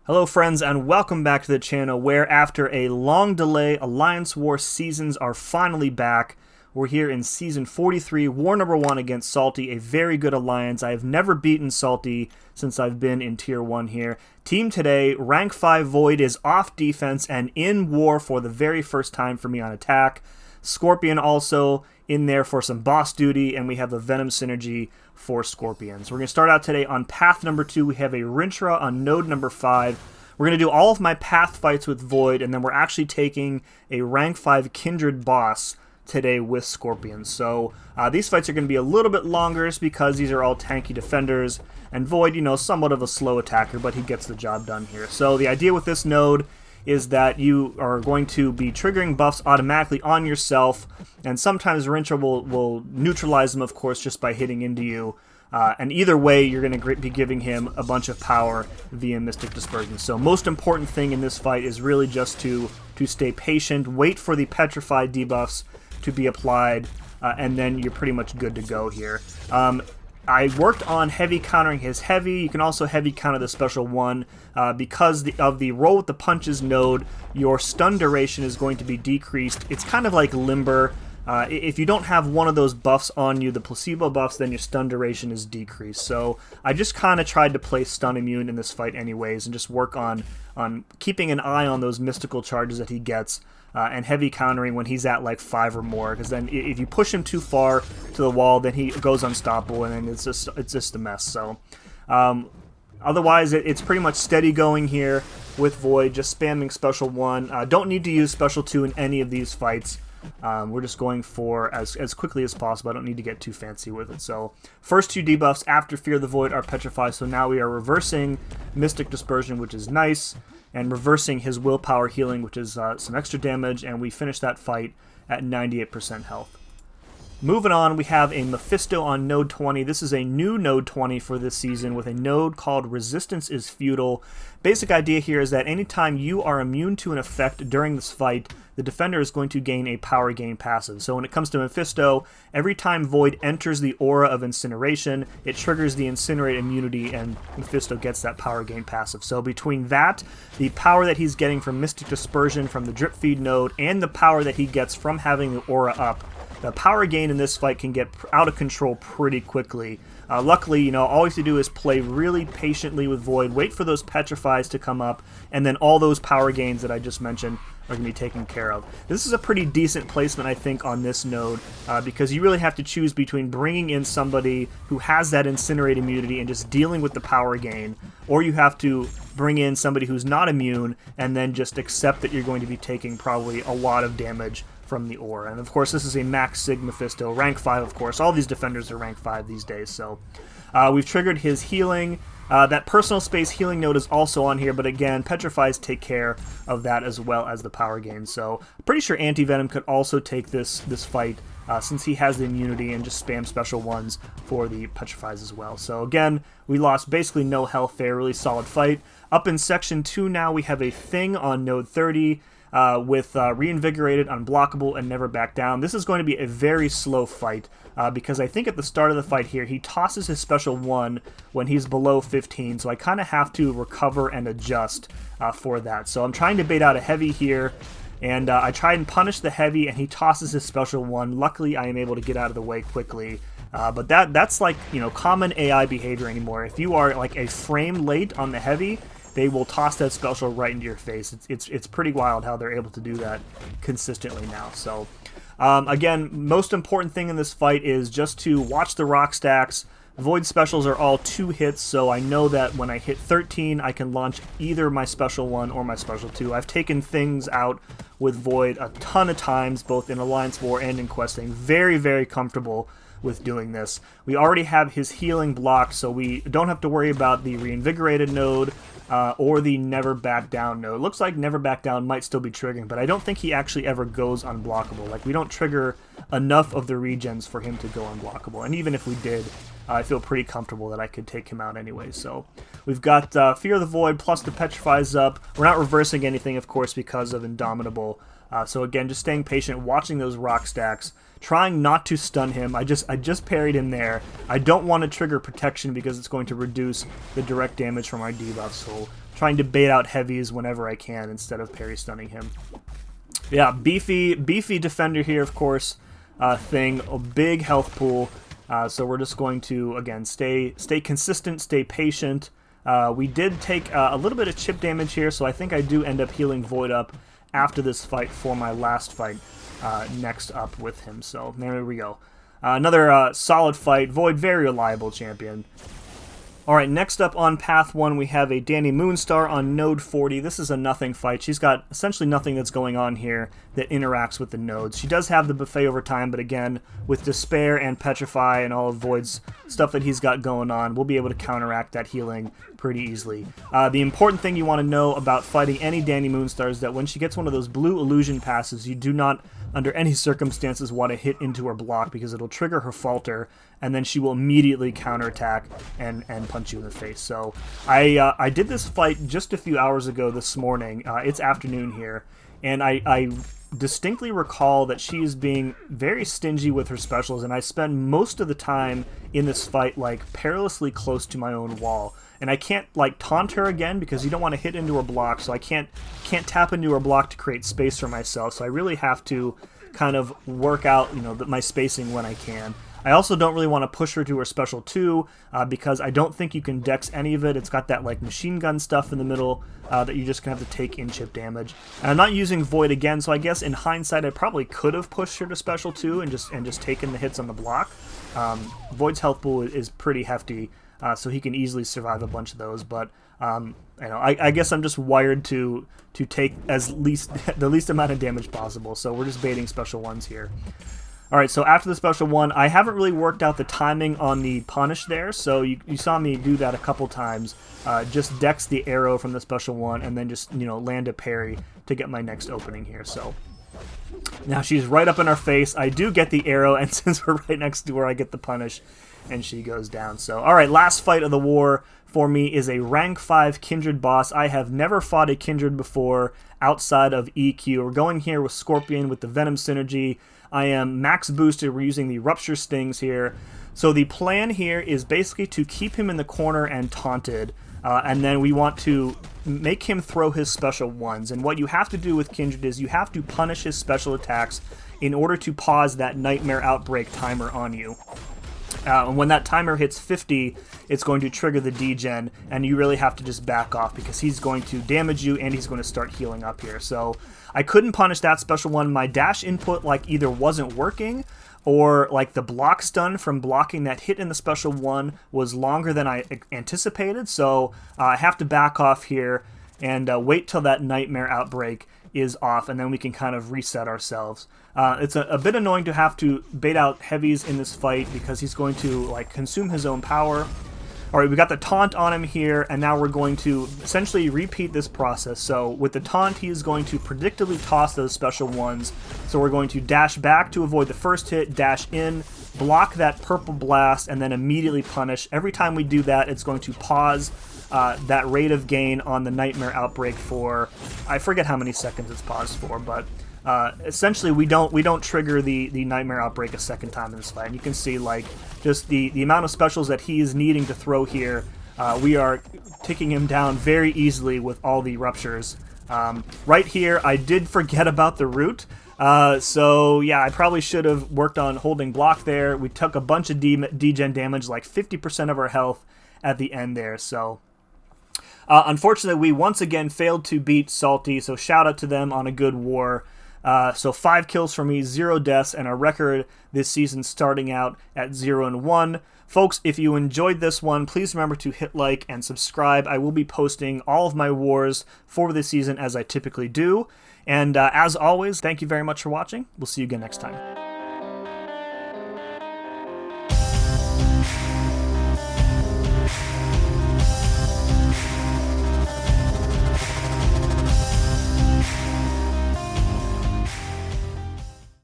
Hello friends and welcome back to the channel where after a long delay, Alliance War seasons are finally back. We're here in Season 43, War number 1 against Salty, a very good alliance. I have never beaten Salty since I've been in Tier 1 here. Team today, Rank 5 Void is off defense and in war for the very first time for me on attack. Scorpion also in there for some boss duty, and we have the Venom synergy for Scorpions. We're going to start out today on path number 2. We have a RINTRAH on node number 5. We're going to do all of my path fights with Void, and then we're actually taking a rank 5 Kindred boss today with Scorpions. So these fights are going to be a little bit longer just because these are all tanky defenders, and Void, you know, somewhat of a slow attacker, but he gets the job done here. So the idea with this node is that you are going to be triggering buffs automatically on yourself, and sometimes RINTRAH will neutralize them, of course, just by hitting into you. And either way, you're going to be giving him a bunch of power via Mystic Dispersion. So most important thing in this fight is really just to stay patient, wait for the Petrified debuffs to be applied, and then you're pretty much good to go here. I worked on heavy countering his heavy. You can also heavy counter the special one. Because of the roll with the punches node, your stun duration is going to be decreased. It's kind of like Limber. If you don't have one of those buffs on you, the placebo buffs, then your stun duration is decreased. So I just kind of tried to play stun immune in this fight anyways and just work on keeping an eye on those mystical charges that he gets. And heavy countering when he's at like 5 or more, because then if you push him too far to the wall, then he goes unstoppable, and then it's just a mess. So otherwise, it's pretty much steady going here with Void, just spamming special 1. Don't need to use special 2 in any of these fights. We're just going for as quickly as possible. I don't need to get too fancy with it. So first 2 debuffs after Fear the Void are Petrified, so now we are reversing Mystic Dispersion, which is nice, and reversing his willpower healing, which is some extra damage, and we finish that fight at 98% health. Moving on, we have a Mephisto on node 20. This is a new node 20 for this season with a node called Resistance is Futile. Basic idea here is that anytime you are immune to an effect during this fight, the defender is going to gain a power gain passive. So when it comes to Mephisto, every time Void enters the aura of Incineration, it triggers the Incinerate immunity, and Mephisto gets that power gain passive. So between that, the power that he's getting from Mystic Dispersion from the Drip Feed node, and the power that he gets from having the aura up, the power gain in this fight can get out of control pretty quickly. Luckily, you know, all you have to do is play really patiently with Void, wait for those Petrifies to come up, and then all those power gains that I just mentioned are going to be taken care of. This is a pretty decent placement, I think, on this node, because you really have to choose between bringing in somebody who has that Incinerate immunity and just dealing with the power gain, or you have to bring in somebody who's not immune and then just accept that you're going to be taking probably a lot of damage from the aura. And of course, this is a max Sig Mephisto, rank 5, of course. All these defenders are rank 5 these days, so we've triggered his healing. That personal space healing node is also on here, but again, Petrifies take care of that as well as the power gain. So I'm pretty sure Anti-Venom could also take this fight since he has the immunity, and just spam special 1s for the Petrifies as well. So again, we lost basically no health there. Really solid fight. Up in section 2 now, we have a Thing on node 30. With Reinvigorated, Unblockable, and Never Back Down. This is going to be a very slow fight because I think at the start of the fight here, he tosses his special 1 when he's below 15, so I kind of have to recover and adjust for that. So I'm trying to bait out a heavy here, and I try and punish the heavy, and he tosses his special 1. Luckily, I am able to get out of the way quickly. But that's like, you know, common AI behavior anymore. If you are like a frame late on the heavy, they will toss that special right into your face. It's pretty wild how they're able to do that consistently now. So, again, most important thing in this fight is just to watch the rock stacks. Void specials are all 2 hits, so I know that when I hit 13, I can launch either my special 1 or my special 2. I've taken things out with Void a ton of times, both in Alliance War and in Questing. Very, very comfortable with doing this. We already have his healing blocked, so we don't have to worry about the Reinvigorated node or the Never Back Down node. Looks like Never Back Down might still be triggering, but I don't think he actually ever goes unblockable. Like, we don't trigger enough of the regens for him to go unblockable, and even if we did, I feel pretty comfortable that I could take him out anyway. So we've got Fear the Void plus the Petrifies up. We're not reversing anything, of course, because of Indomitable. So again, just staying patient, watching those rock stacks, trying not to stun him. I just parried him there. I don't want to trigger protection because it's going to reduce the direct damage from our debuff, so trying to bait out heavies whenever I can instead of parry stunning him. Yeah, beefy defender here, of course. Thing, a big health pool. So we're just going to, again, stay consistent, stay patient. We did take a little bit of chip damage here, so I think I do end up healing Void up after this fight for my last fight next up with him. So there we go. Another solid fight. Void, very reliable champion. Alright, next up on Path 1, we have a DANI MOONSTAR on Node 40. This is a nothing fight. She's got essentially nothing that's going on here that interacts with the nodes. She does have the buffet over time, but again, with Despair and Petrify and all of Void's stuff that he's got going on, we'll be able to counteract that healing pretty easily. The important thing you want to know about fighting any DANI MOONSTAR is that when she gets one of those blue illusion passes, you do not, under any circumstances, want to hit into her block because it'll trigger her falter, and then she will immediately counterattack and punch you in the face. So I did this fight just a few hours ago this morning. It's afternoon here, and I distinctly recall that she is being very stingy with her specials, and I spend most of the time in this fight like perilously close to my own wall. And I can't like taunt her again because you don't want to hit into her block, so I can't tap into her block to create space for myself. So I really have to kind of work out, my spacing when I can. I also don't really want to push her to her special 2 because I don't think you can dex any of it. It's got that like machine gun stuff in the middle that you're just going to have to take in chip damage. And I'm not using Void again, so I guess in hindsight I probably could have pushed her to special 2 and just taken the hits on the block. Void's health pool is pretty hefty, so he can easily survive a bunch of those, but I guess I'm just wired to take the least amount of damage possible, so we're just baiting special 1s here. Alright, so after the special 1, I haven't really worked out the timing on the punish there, so you saw me do that a couple times. Just dex the arrow from the special 1, and then just, land a parry to get my next opening here, so... Now she's right up in our face. I do get the arrow, and since we're right next to her, I get the punish, and she goes down. So, alright, last fight of the war for me is a rank 5 Kindred boss. I have never fought a Kindred before outside of EQ. We're going here with Scorpion with the Venom synergy. I am max boosted. We're using the Rupture Stings here. So the plan here is basically to keep him in the corner and taunted, and then we want to make him throw his special 1s. And what you have to do with Kindred is you have to punish his special attacks in order to pause that Nightmare Outbreak timer on you. And when that timer hits 50, it's going to trigger the degen, and you really have to just back off because he's going to damage you and he's going to start healing up here. So I couldn't punish that special 1. My dash input either wasn't working, or the block stun from blocking that hit in the special 1 was longer than I anticipated, so I have to back off here and wait till that Nightmare Outbreak is off, and then we can kind of reset ourselves. It's a bit annoying to have to bait out heavies in this fight because he's going to consume his own power. Alright, we got the taunt on him here, and now we're going to essentially repeat this process. So with the taunt, he is going to predictably toss those special 1s. So we're going to dash back to avoid the first hit, dash in, block that purple blast, and then immediately punish. Every time we do that, it's going to pause that rate of gain on the Nightmare Outbreak for, I forget how many seconds it's paused for, but essentially we don't trigger the Nightmare Outbreak a second time in this fight. And you can see just the amount of specials that he is needing to throw here. We are taking him down very easily with all the ruptures. Right here, I did forget about the root. So yeah, I probably should have worked on holding block there. We took a bunch of degen damage, like 50% of our health at the end there. So unfortunately, we once again failed to beat Salty, so shout out to them on a good war. So 5 kills for me, 0 deaths, and our record this season starting out at 0-1. Folks, if you enjoyed this one, please remember to hit like and subscribe. I will be posting all of my wars for this season as I typically do. And as always, thank you very much for watching. We'll see you again next time.